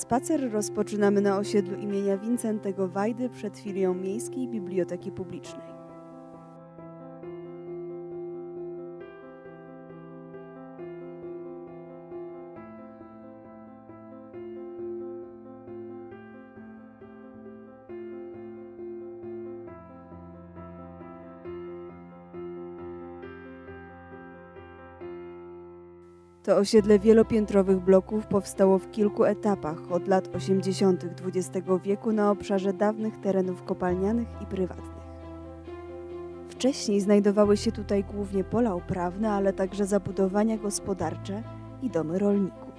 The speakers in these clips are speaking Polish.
Spacer rozpoczynamy na osiedlu imienia Wincentego Wajdy przed filią Miejskiej Biblioteki Publicznej. To osiedle wielopiętrowych bloków powstało w kilku etapach od lat 80. XX wieku na obszarze dawnych terenów kopalnianych i prywatnych. Wcześniej znajdowały się tutaj głównie pola uprawne, ale także zabudowania gospodarcze i domy rolników.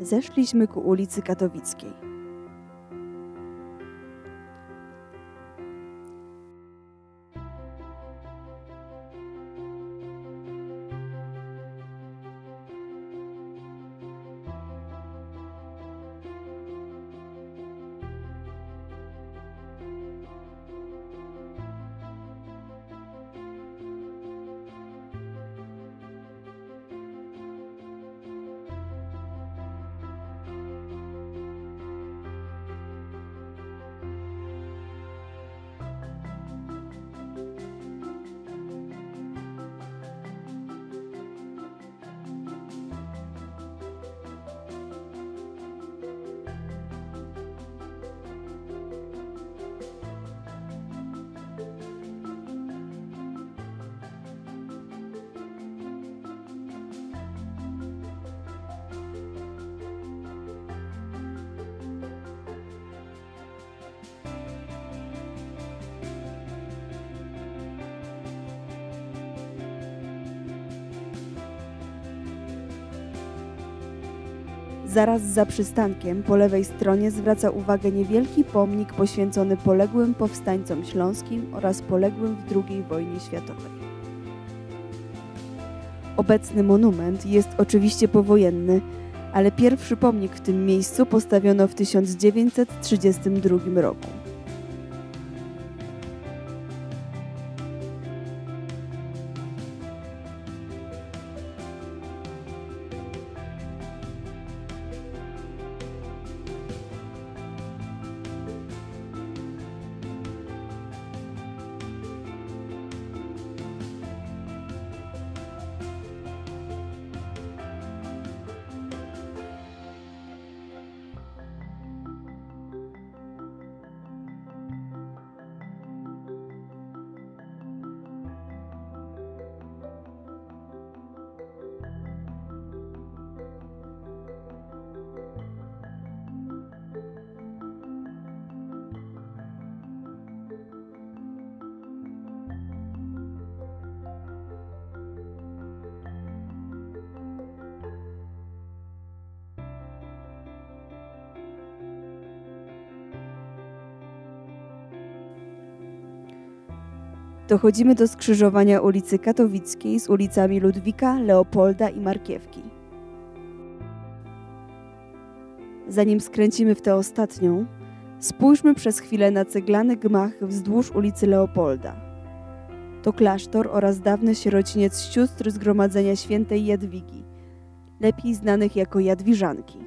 Zeszliśmy ku ulicy Katowickiej. Zaraz za przystankiem po lewej stronie zwraca uwagę niewielki pomnik poświęcony poległym powstańcom śląskim oraz poległym w II wojnie światowej. Obecny monument jest oczywiście powojenny, ale pierwszy pomnik w tym miejscu postawiono w 1932 roku. Dochodzimy do skrzyżowania ulicy Katowickiej z ulicami Ludwika, Leopolda i Markiewki. Zanim skręcimy w tę ostatnią, spójrzmy przez chwilę na ceglany gmach wzdłuż ulicy Leopolda. To klasztor oraz dawny sierociniec sióstr Zgromadzenia Świętej Jadwigi, lepiej znanych jako Jadwiżanki.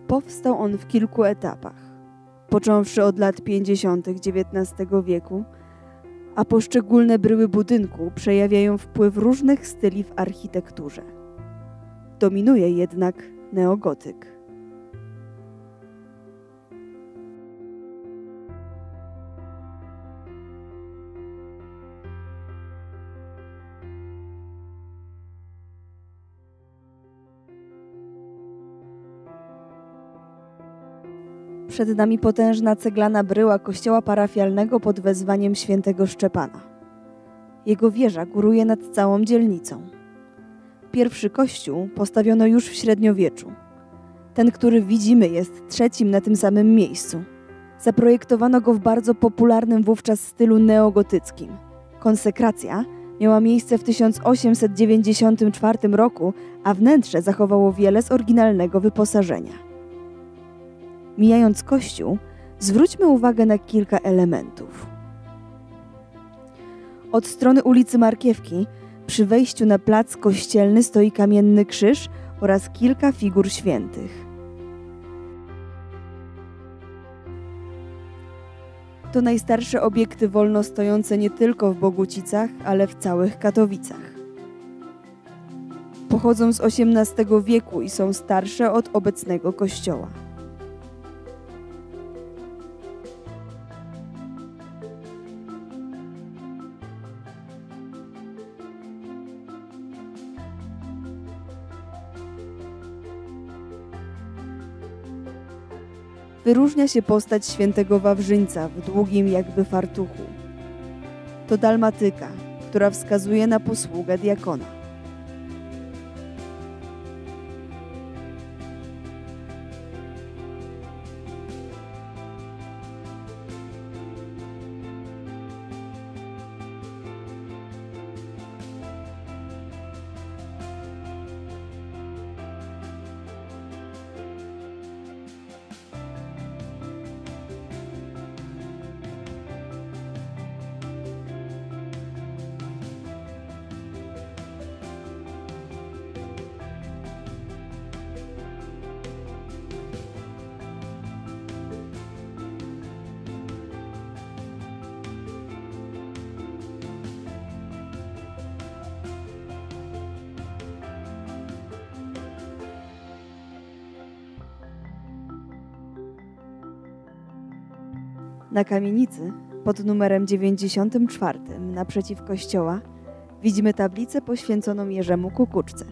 Powstał on w kilku etapach, począwszy od lat 50. XIX wieku, a poszczególne bryły budynku przejawiają wpływ różnych styli w architekturze. Dominuje jednak neogotyk. Przed nami potężna ceglana bryła kościoła parafialnego pod wezwaniem świętego Szczepana. Jego wieża góruje nad całą dzielnicą. Pierwszy kościół postawiono już w średniowieczu. Ten, który widzimy, jest trzecim na tym samym miejscu. Zaprojektowano go w bardzo popularnym wówczas stylu neogotyckim. Konsekracja miała miejsce w 1894 roku, a wnętrze zachowało wiele z oryginalnego wyposażenia. Mijając kościół, zwróćmy uwagę na kilka elementów. Od strony ulicy Markiewki, przy wejściu na plac kościelny stoi kamienny krzyż oraz kilka figur świętych. To najstarsze obiekty wolno stojące nie tylko w Bogucicach, ale w całych Katowicach. Pochodzą z XVIII wieku i są starsze od obecnego kościoła. Wyróżnia się postać świętego Wawrzyńca w długim jakby fartuchu. To dalmatyka, która wskazuje na posługę diakona. Na kamienicy pod numerem 94 naprzeciw kościoła widzimy tablicę poświęconą Jerzemu Kukuczce,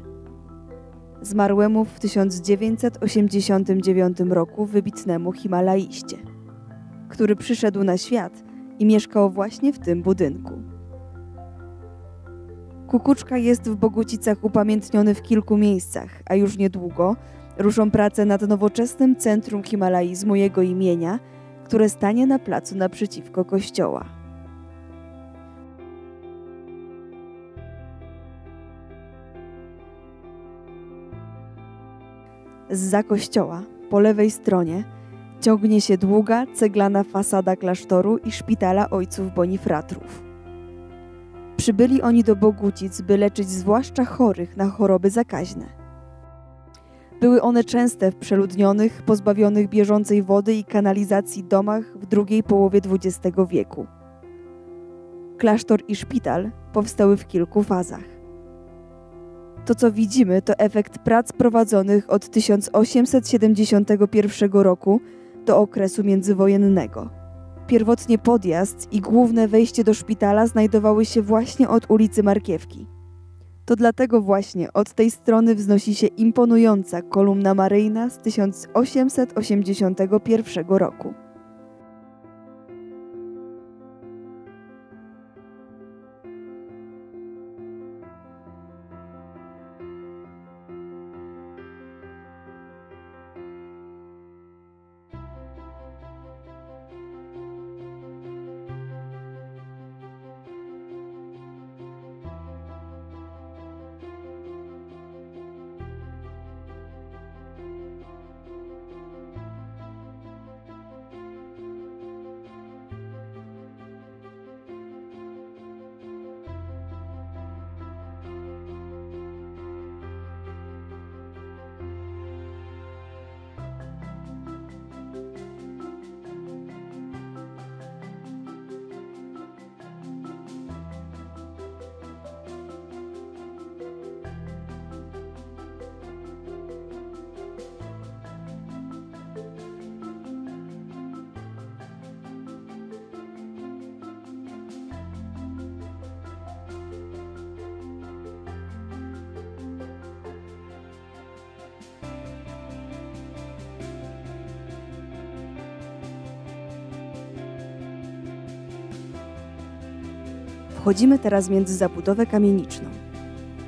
zmarłemu w 1989 roku wybitnemu himalaiście, który przyszedł na świat i mieszkał właśnie w tym budynku. Kukuczka jest w Bogucicach upamiętniony w kilku miejscach, a już niedługo ruszą prace nad nowoczesnym centrum himalaizmu jego imienia, które stanie na placu naprzeciwko kościoła. Zza kościoła, po lewej stronie, ciągnie się długa, ceglana fasada klasztoru i szpitala ojców Bonifratrów. Przybyli oni do Bogucic, by leczyć zwłaszcza chorych na choroby zakaźne. Były one częste w przeludnionych, pozbawionych bieżącej wody i kanalizacji domach w drugiej połowie XX wieku. Klasztor i szpital powstały w kilku fazach. To, co widzimy, to efekt prac prowadzonych od 1871 roku do okresu międzywojennego. Pierwotnie podjazd i główne wejście do szpitala znajdowały się właśnie od ulicy Markiewki. To dlatego właśnie od tej strony wznosi się imponująca kolumna maryjna z 1881 roku. Wchodzimy teraz między zabudowę kamieniczną.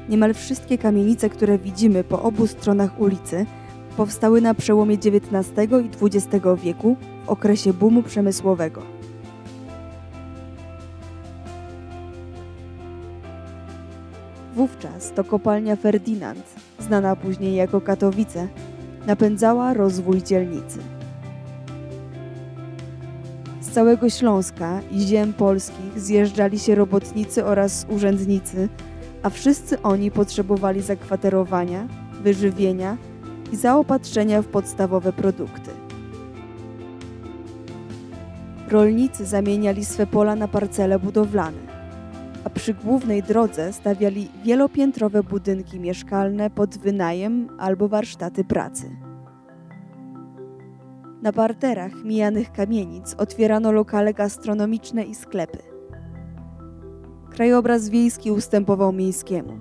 Niemal wszystkie kamienice, które widzimy po obu stronach ulicy, powstały na przełomie XIX i XX wieku w okresie boomu przemysłowego. Wówczas to kopalnia Ferdynand, znana później jako Katowice, napędzała rozwój dzielnicy. Z całego Śląska i ziem polskich zjeżdżali się robotnicy oraz urzędnicy, a wszyscy oni potrzebowali zakwaterowania, wyżywienia i zaopatrzenia w podstawowe produkty. Rolnicy zamieniali swe pola na parcele budowlane, a przy głównej drodze stawiali wielopiętrowe budynki mieszkalne pod wynajem albo warsztaty pracy. Na parterach mijanych kamienic otwierano lokale gastronomiczne i sklepy. Krajobraz wiejski ustępował miejskiemu.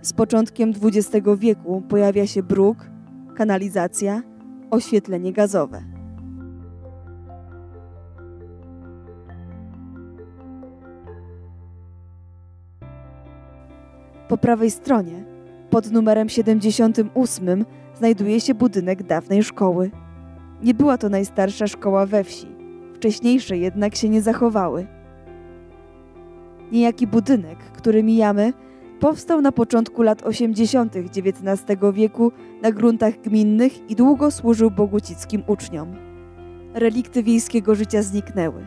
Z początkiem XX wieku pojawia się bruk, kanalizacja, oświetlenie gazowe. Po prawej stronie, pod numerem 78, znajduje się budynek dawnej szkoły. Nie była to najstarsza szkoła we wsi, wcześniejsze jednak się nie zachowały. Niejaki budynek, który mijamy, powstał na początku lat 80. XIX wieku na gruntach gminnych i długo służył bogucickim uczniom. Relikty wiejskiego życia zniknęły.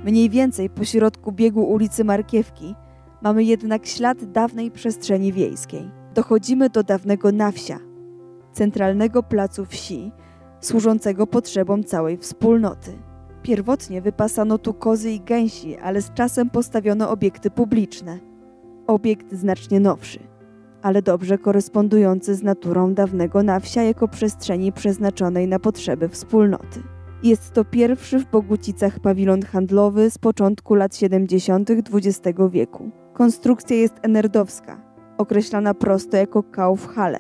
Mniej więcej po środku biegu ulicy Markiewki mamy jednak ślad dawnej przestrzeni wiejskiej. Dochodzimy do dawnego nawsia, centralnego placu wsi, służącego potrzebom całej wspólnoty. Pierwotnie wypasano tu kozy i gęsi, ale z czasem postawiono obiekty publiczne. Obiekt znacznie nowszy, ale dobrze korespondujący z naturą dawnego nawsia jako przestrzeni przeznaczonej na potrzeby wspólnoty. Jest to pierwszy w Bogucicach pawilon handlowy z początku lat 70. XX wieku. Konstrukcja jest enerdowska, określana prosto jako Kaufhalle,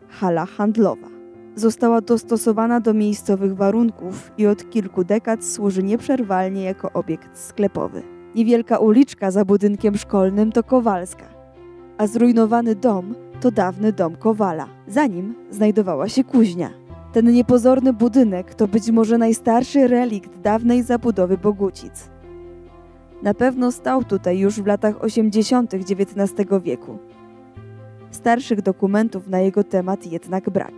hala handlowa. Została dostosowana do miejscowych warunków i od kilku dekad służy nieprzerwalnie jako obiekt sklepowy. Niewielka uliczka za budynkiem szkolnym to Kowalska, a zrujnowany dom to dawny dom Kowala. Za nim znajdowała się kuźnia. Ten niepozorny budynek to być może najstarszy relikt dawnej zabudowy Bogucic. Na pewno stał tutaj już w latach 80. XIX wieku. Starszych dokumentów na jego temat jednak brak.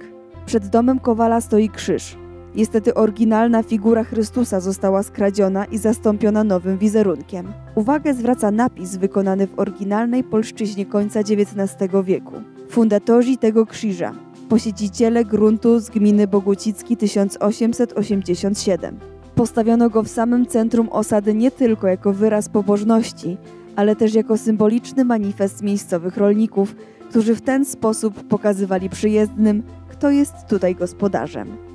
Przed domem Kowala stoi krzyż. Niestety oryginalna figura Chrystusa została skradziona i zastąpiona nowym wizerunkiem. Uwagę zwraca napis wykonany w oryginalnej polszczyźnie końca XIX wieku. Fundatorzy tego krzyża, posiedziciele gruntu z gminy Bogucicki 1887. Postawiono go w samym centrum osady nie tylko jako wyraz pobożności, ale też jako symboliczny manifest miejscowych rolników, którzy w ten sposób pokazywali przyjezdnym, kto jest tutaj gospodarzem.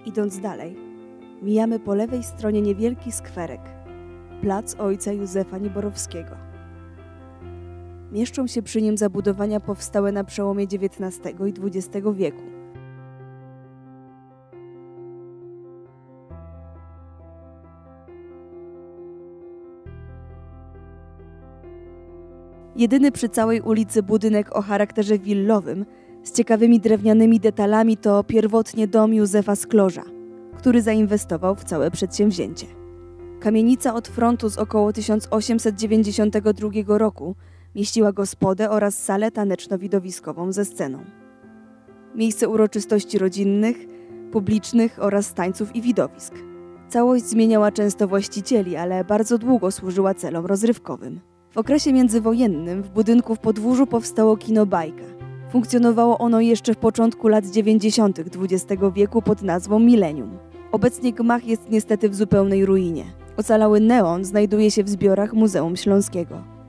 Idąc dalej, mijamy po lewej stronie niewielki skwerek, plac ojca Józefa Nieborowskiego. Mieszczą się przy nim zabudowania powstałe na przełomie XIX i XX wieku. Jedyny przy całej ulicy budynek o charakterze willowym z ciekawymi drewnianymi detalami to pierwotnie dom Józefa Sklorza, który zainwestował w całe przedsięwzięcie. Kamienica od frontu z około 1892 roku mieściła gospodę oraz salę taneczno-widowiskową ze sceną. Miejsce uroczystości rodzinnych, publicznych oraz tańców i widowisk. Całość zmieniała często właścicieli, ale bardzo długo służyła celom rozrywkowym. W okresie międzywojennym w budynku w Podwórzu powstało kino Bajka. Funkcjonowało ono jeszcze w początku lat 90. XX wieku pod nazwą Millennium. Obecnie gmach jest niestety w zupełnej ruinie. Ocalały neon znajduje się w zbiorach Muzeum Śląskiego.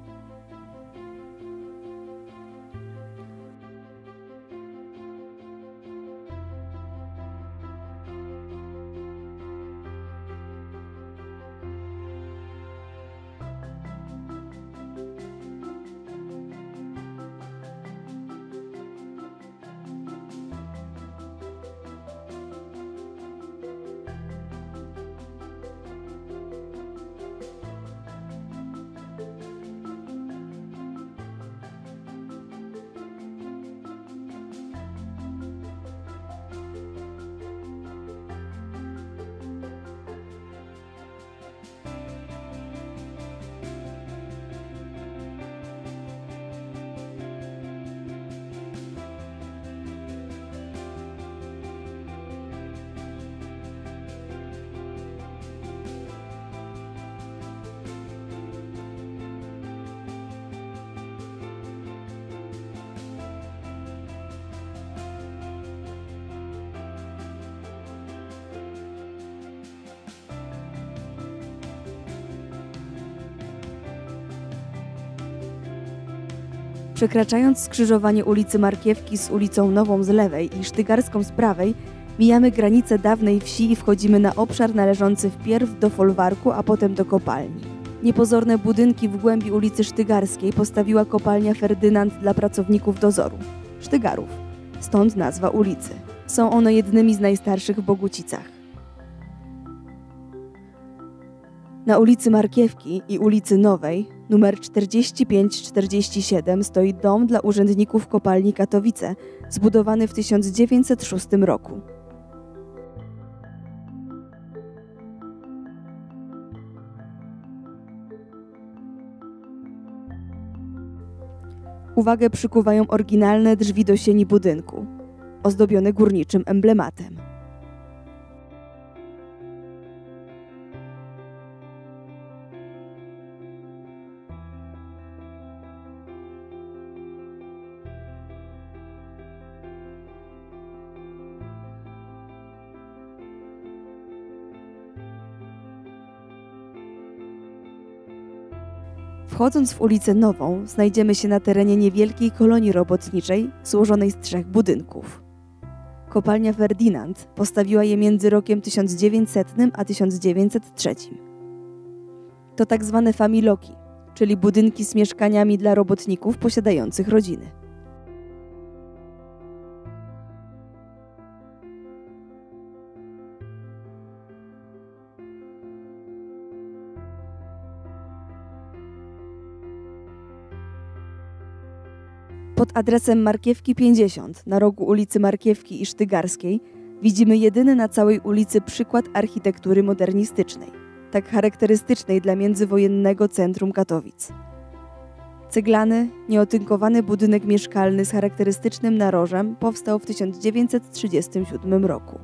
Przekraczając skrzyżowanie ulicy Markiewki z ulicą Nową z lewej i Sztygarską z prawej, mijamy granicę dawnej wsi i wchodzimy na obszar należący wpierw do folwarku, a potem do kopalni. Niepozorne budynki w głębi ulicy Sztygarskiej postawiła kopalnia Ferdynand dla pracowników dozoru, Sztygarów, stąd nazwa ulicy. Są one jednymi z najstarszych w Bogucicach. Na ulicy Markiewki i ulicy Nowej, numer 45-47, stoi dom dla urzędników kopalni Katowice, zbudowany w 1906 roku. Uwagę przykuwają oryginalne drzwi do sieni budynku, ozdobione górniczym emblematem. Wchodząc w ulicę Nową, znajdziemy się na terenie niewielkiej kolonii robotniczej złożonej z 3 budynków. Kopalnia Ferdynand postawiła je między rokiem 1900 a 1903. To tak zwane familoki, czyli budynki z mieszkaniami dla robotników posiadających rodziny. Pod adresem Markiewki 50 na rogu ulicy Markiewki i Sztygarskiej widzimy jedyny na całej ulicy przykład architektury modernistycznej, tak charakterystycznej dla międzywojennego centrum Katowic. Ceglany, nieotynkowany budynek mieszkalny z charakterystycznym narożem powstał w 1937 roku.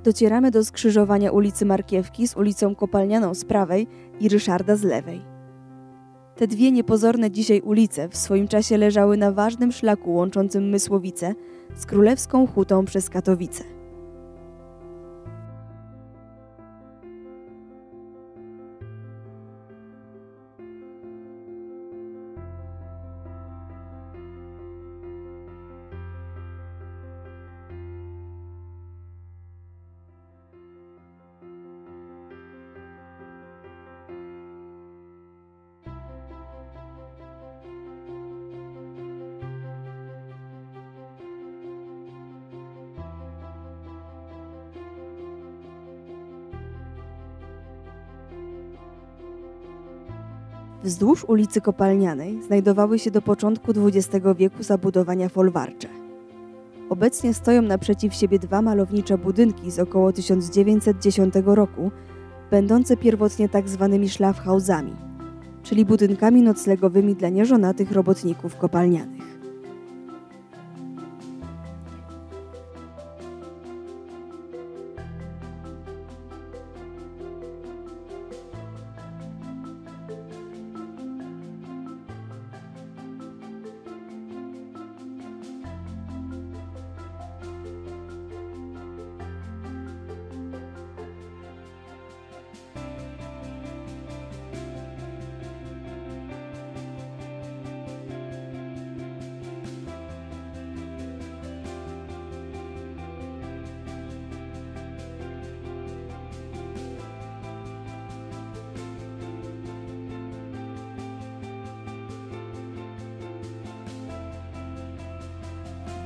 Docieramy do skrzyżowania ulicy Markiewki z ulicą Kopalnianą z prawej i Ryszarda z lewej. Te dwie niepozorne dzisiaj ulice w swoim czasie leżały na ważnym szlaku łączącym Mysłowice z Królewską Hutą przez Katowice. Wzdłuż ulicy Kopalnianej znajdowały się do początku XX wieku zabudowania folwarcze. Obecnie stoją naprzeciw siebie dwa malownicze budynki z około 1910 roku, będące pierwotnie tak zwanymi szlafhausami, czyli budynkami noclegowymi dla nieżonatych robotników kopalnianych.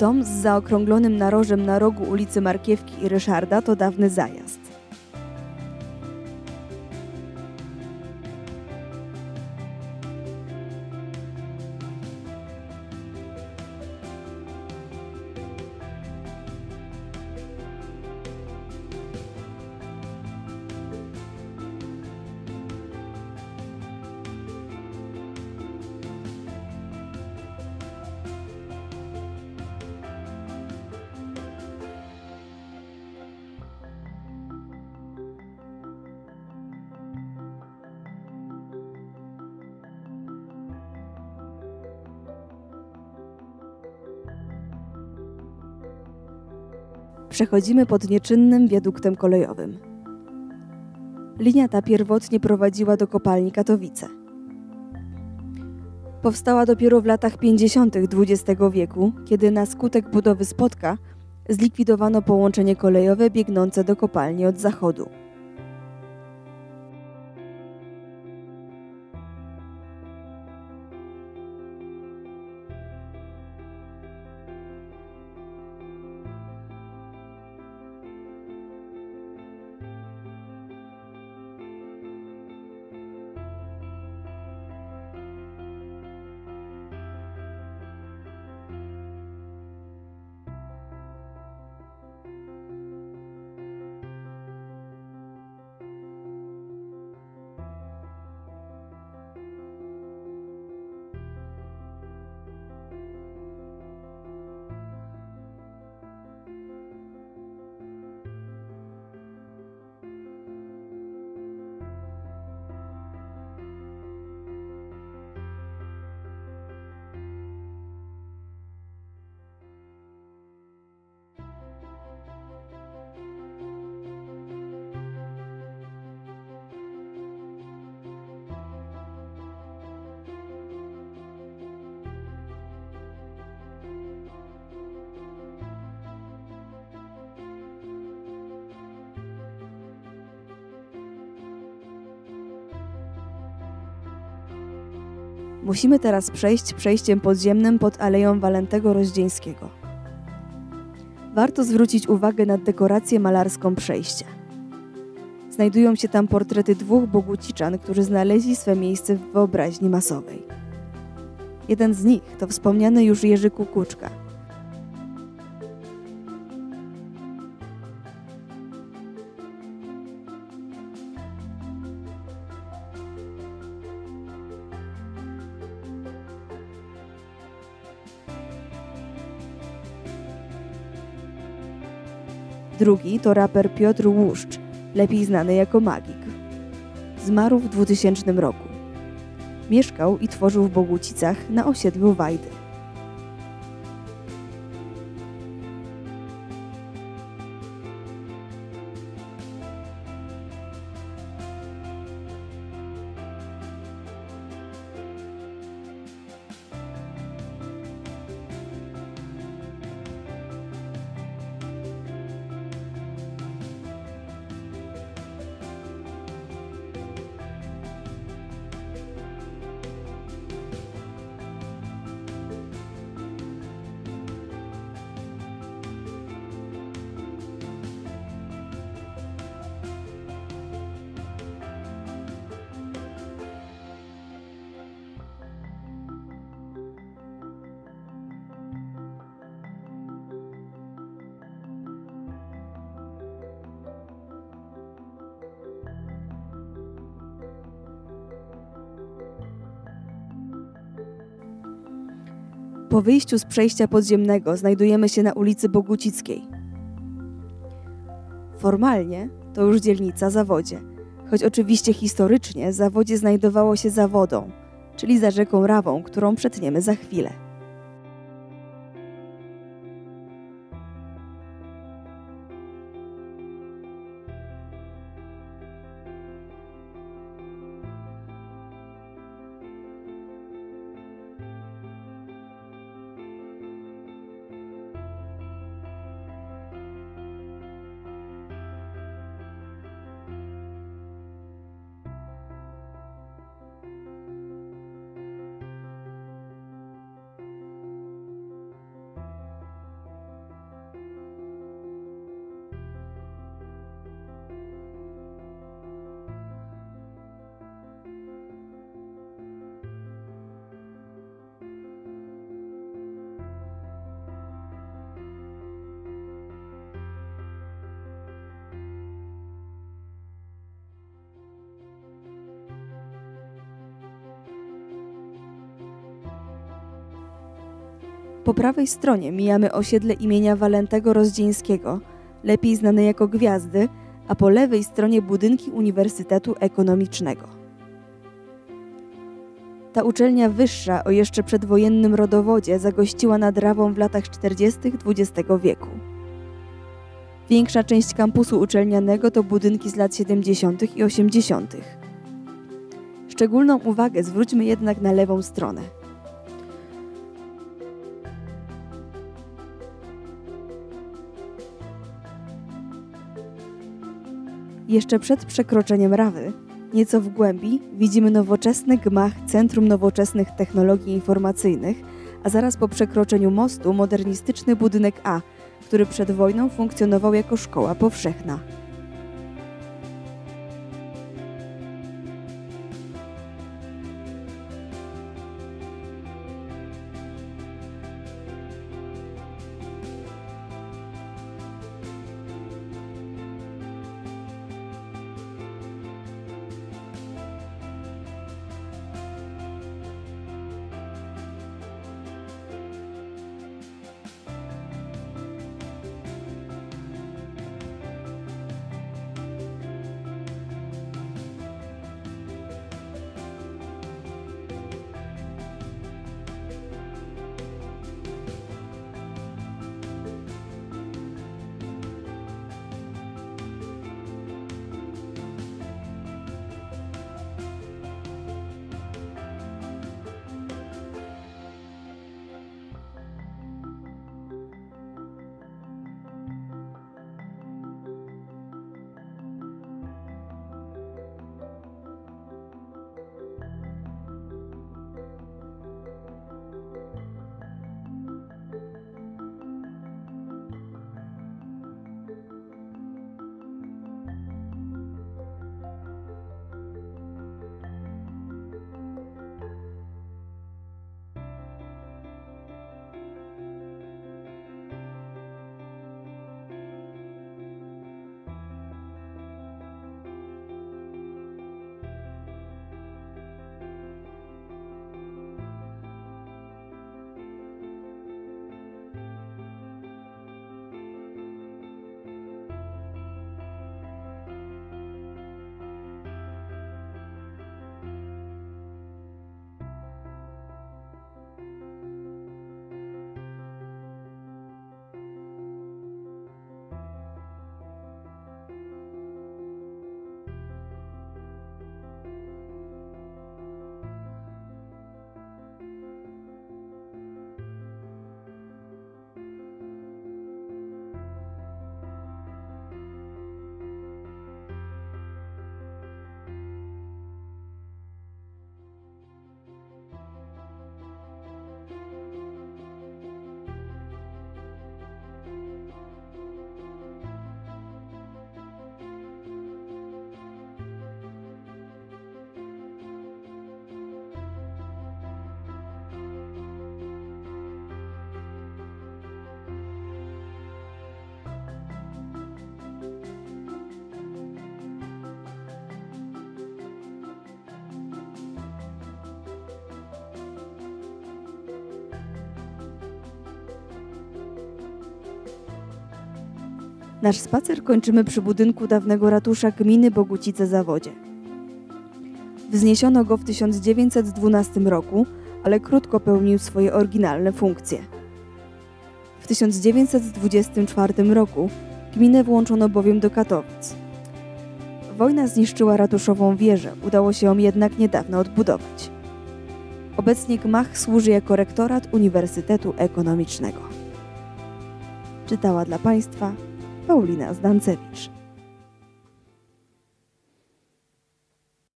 Dom z zaokrąglonym narożem na rogu ulicy Markiewki i Ryszarda to dawny zajazd. Przechodzimy pod nieczynnym wiaduktem kolejowym. Linia ta pierwotnie prowadziła do kopalni Katowice. Powstała dopiero w latach 50. XX wieku, kiedy na skutek budowy Spodka zlikwidowano połączenie kolejowe biegnące do kopalni od zachodu. Musimy teraz przejść przejściem podziemnym pod Aleją Walentego Rozdzieńskiego. Warto zwrócić uwagę na dekorację malarską przejścia. Znajdują się tam portrety dwóch boguciczan, którzy znaleźli swe miejsce w wyobraźni masowej. Jeden z nich to wspomniany już Jerzy Kukuczka. Drugi to raper Piotr Łuszcz, lepiej znany jako Magik. Zmarł w 2000 roku. Mieszkał i tworzył w Bogucicach na osiedlu Wajdy. Po wyjściu z przejścia podziemnego znajdujemy się na ulicy Bogucickiej. Formalnie to już dzielnica Zawodzie, choć oczywiście historycznie Zawodzie znajdowało się za wodą, czyli za rzeką Rawą, którą przetniemy za chwilę. Po prawej stronie mijamy osiedle imienia Walentego Rozdzieńskiego, lepiej znane jako Gwiazdy, a po lewej stronie budynki Uniwersytetu Ekonomicznego. Ta uczelnia wyższa o jeszcze przedwojennym rodowodzie zagościła nad Rawą w latach 40. XX wieku. Większa część kampusu uczelnianego to budynki z lat 70. i 80. Szczególną uwagę zwróćmy jednak na lewą stronę. Jeszcze przed przekroczeniem Rawy, nieco w głębi, widzimy nowoczesny gmach Centrum Nowoczesnych Technologii Informacyjnych, a zaraz po przekroczeniu mostu modernistyczny budynek A, który przed wojną funkcjonował jako szkoła powszechna. Nasz spacer kończymy przy budynku dawnego ratusza gminy Bogucice-Zawodzie. Wzniesiono go w 1912 roku, ale krótko pełnił swoje oryginalne funkcje. W 1924 roku gminę włączono bowiem do Katowic. Wojna zniszczyła ratuszową wieżę, udało się ją jednak niedawno odbudować. Obecnie gmach służy jako rektorat Uniwersytetu Ekonomicznego. Czytała dla Państwa Paulina Zdancewicz.